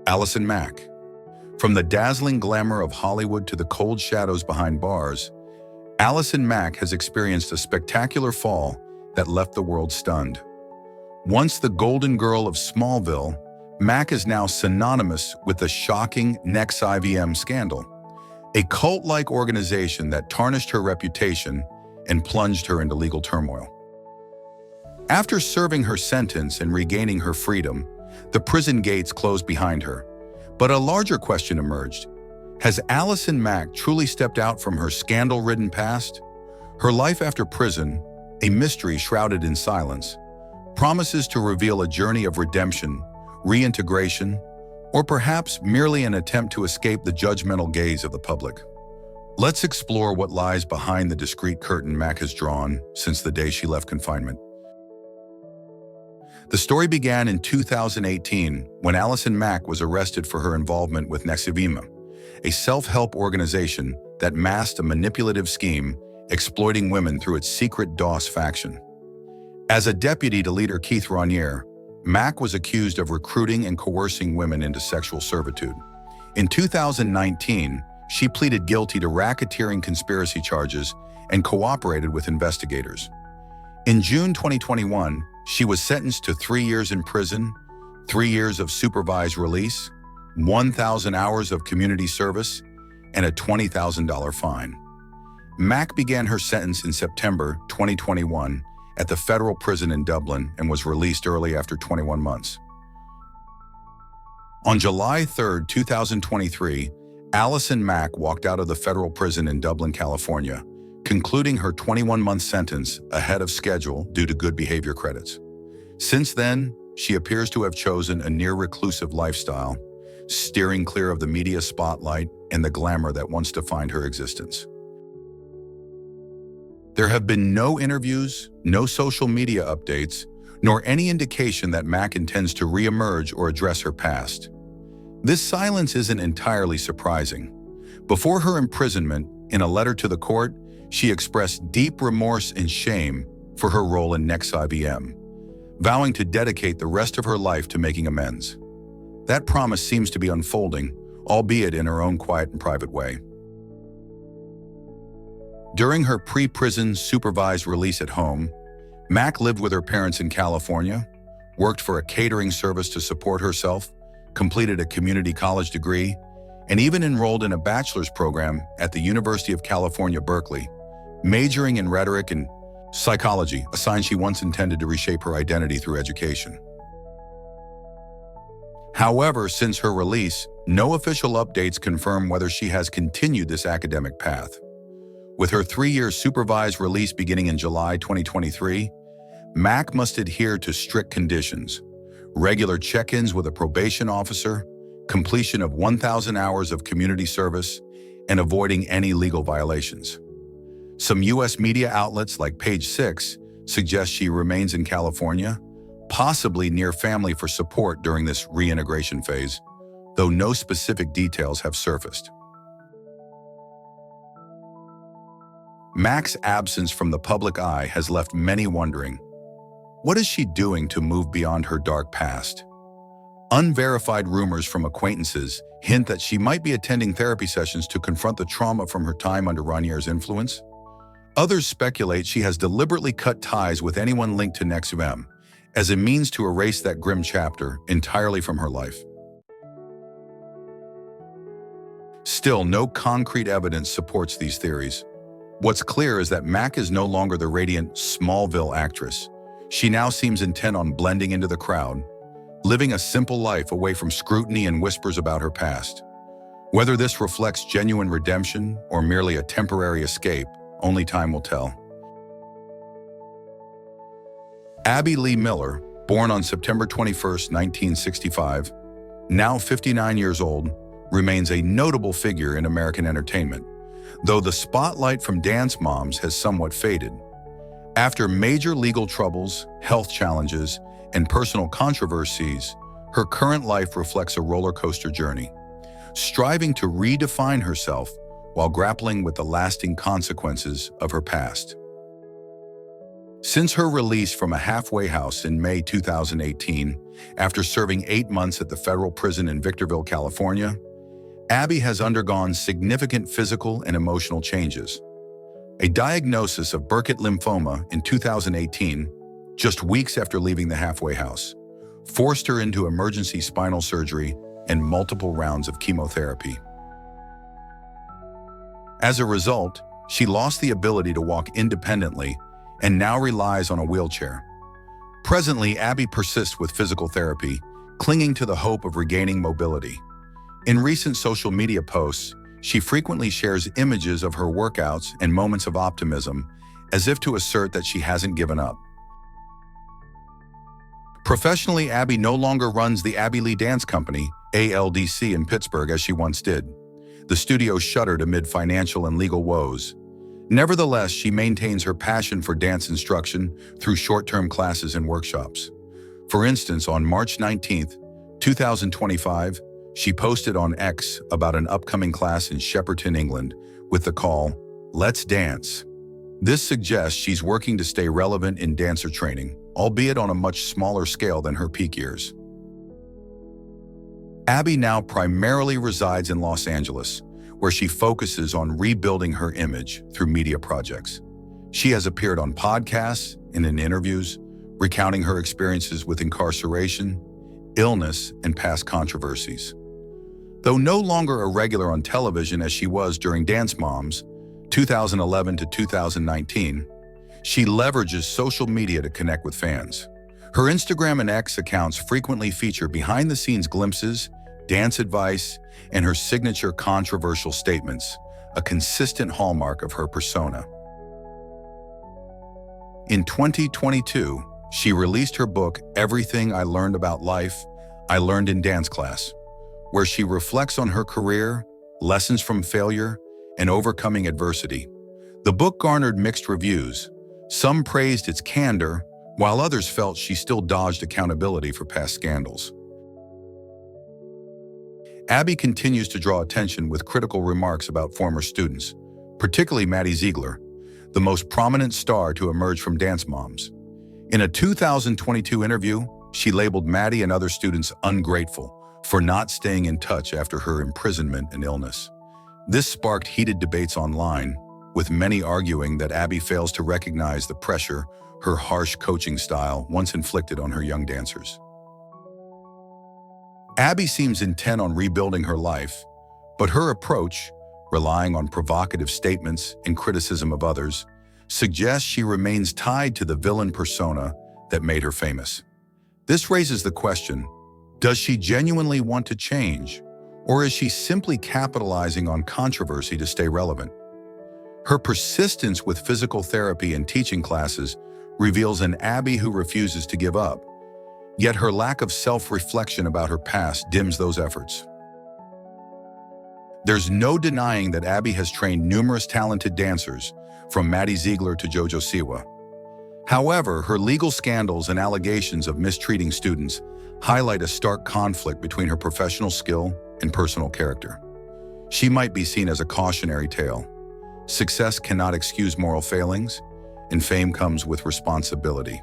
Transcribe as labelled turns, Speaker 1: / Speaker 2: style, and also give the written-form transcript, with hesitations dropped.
Speaker 1: Allison Mack. From the dazzling glamour of Hollywood to the cold shadows behind bars, Allison Mack has experienced a spectacular fall that left the world stunned. Once the golden girl of Smallville, Mack is now synonymous with the shocking NXIVM scandal, a cult-like organization that tarnished her reputation and plunged her into legal turmoil. After serving her sentence and regaining her freedom, the prison gates closed behind her. But a larger question emerged. Has Allison Mack truly stepped out from her scandal-ridden past? Her life after prison, a mystery shrouded in silence, promises to reveal a journey of redemption, reintegration, or perhaps merely an attempt to escape the judgmental gaze of the public. Let's explore what lies behind the discreet curtain Mack has drawn since the day she left confinement. The story began in 2018 when Allison Mack was arrested for her involvement with NXIVM, a self-help organization that masked a manipulative scheme exploiting women through its secret DOS faction. As a deputy to leader Keith Raniere, Mack was accused of recruiting and coercing women into sexual servitude. In 2019, she pleaded guilty to racketeering conspiracy charges and cooperated with investigators. In June 2021, she was sentenced to 3 years in prison, 3 years of supervised release, 1,000 hours of community service, and a $20,000 fine. Mack began her sentence in September 2021 at the federal prison in Dublin and was released early after 21 months. On July 3, 2023, Allison Mack walked out of the federal prison in Dublin, California, concluding her 21-month sentence ahead of schedule due to good behavior credits. Since then, she appears to have chosen a near-reclusive lifestyle, steering clear of the media spotlight and the glamour that once defined her existence. There have been no interviews, no social media updates, nor any indication that Mack intends to re-emerge or address her past. This silence isn't entirely surprising. Before her imprisonment, in a letter to the court, she expressed deep remorse and shame for her role in NXIVM, vowing to dedicate the rest of her life to making amends. That promise seems to be unfolding, albeit in her own quiet and private way. During her pre-prison supervised release at home, Mack lived with her parents in California, worked for a catering service to support herself, completed a community college degree, and even enrolled in a bachelor's program at the University of California, Berkeley, majoring in rhetoric and psychology, a sign she once intended to reshape her identity through education. However, since her release, no official updates confirm whether she has continued this academic path. With her 3-year supervised release beginning in July 2023, Mack must adhere to strict conditions: regular check-ins with a probation officer, completion of 1,000 hours of community service, and avoiding any legal violations. Some U.S. media outlets like Page 6 suggest she remains in California, possibly near family for support during this reintegration phase, though no specific details have surfaced. Mack's absence from the public eye has left many wondering, what is she doing to move beyond her dark past? Unverified rumors from acquaintances hint that she might be attending therapy sessions to confront the trauma from her time under Raniere's influence. Others speculate she has deliberately cut ties with anyone linked to NXIVM as a means to erase that grim chapter entirely from her life. Still, no concrete evidence supports these theories. What's clear is that Mack is no longer the radiant Smallville actress. She now seems intent on blending into the crowd, living a simple life away from scrutiny and whispers about her past. Whether this reflects genuine redemption or merely a temporary escape, only time will tell. Abby Lee Miller, born on September 21, 1965, now 59 years old, remains a notable figure in American entertainment, though the spotlight from Dance Moms has somewhat faded. After major legal troubles, health challenges, and personal controversies, her current life reflects a roller coaster journey, striving to redefine herself while grappling with the lasting consequences of her past. Since her release from a halfway house in May 2018, after serving 8 months at the federal prison in Victorville, California, Abby has undergone significant physical and emotional changes. A diagnosis of Burkitt lymphoma in 2018, just weeks after leaving the halfway house, forced her into emergency spinal surgery and multiple rounds of chemotherapy. As a result, she lost the ability to walk independently and now relies on a wheelchair. Presently, Abby persists with physical therapy, clinging to the hope of regaining mobility. In recent social media posts, she frequently shares images of her workouts and moments of optimism, as if to assert that she hasn't given up. Professionally, Abby no longer runs the Abby Lee Dance Company, ALDC, in Pittsburgh as she once did. The studio shuttered amid financial and legal woes. Nevertheless, she maintains her passion for dance instruction through short-term classes and workshops. For instance, on March 19, 2025, she posted on X about an upcoming class in Shepperton, England, with the call, "Let's Dance." This suggests she's working to stay relevant in dancer training, albeit on a much smaller scale than her peak years. Abby now primarily resides in Los Angeles, where she focuses on rebuilding her image through media projects. She has appeared on podcasts and in interviews, recounting her experiences with incarceration, illness, and past controversies. Though no longer a regular on television as she was during Dance Moms, 2011 to 2019, she leverages social media to connect with fans. Her Instagram and X accounts frequently feature behind-the-scenes glimpses, dance advice, and her signature controversial statements, a consistent hallmark of her persona. In 2022, she released her book, Everything I Learned About Life, I Learned in Dance Class, where she reflects on her career, lessons from failure, and overcoming adversity. The book garnered mixed reviews. Some praised its candor, while others felt she still dodged accountability for past scandals. Abby continues to draw attention with critical remarks about former students, particularly Maddie Ziegler, the most prominent star to emerge from Dance Moms. In a 2022 interview, she labeled Maddie and other students ungrateful for not staying in touch after her imprisonment and illness. This sparked heated debates online, with many arguing that Abby fails to recognize the pressure her harsh coaching style once inflicted on her young dancers. Abby seems intent on rebuilding her life, but her approach, relying on provocative statements and criticism of others, suggests she remains tied to the villain persona that made her famous. This raises the question, does she genuinely want to change, or is she simply capitalizing on controversy to stay relevant? Her persistence with physical therapy and teaching classes reveals an Abby who refuses to give up, yet her lack of self-reflection about her past dims those efforts. There's no denying that Abby has trained numerous talented dancers, from Maddie Ziegler to JoJo Siwa. However, her legal scandals and allegations of mistreating students highlight a stark conflict between her professional skill and personal character. She might be seen as a cautionary tale. Success cannot excuse moral failings, and fame comes with responsibility.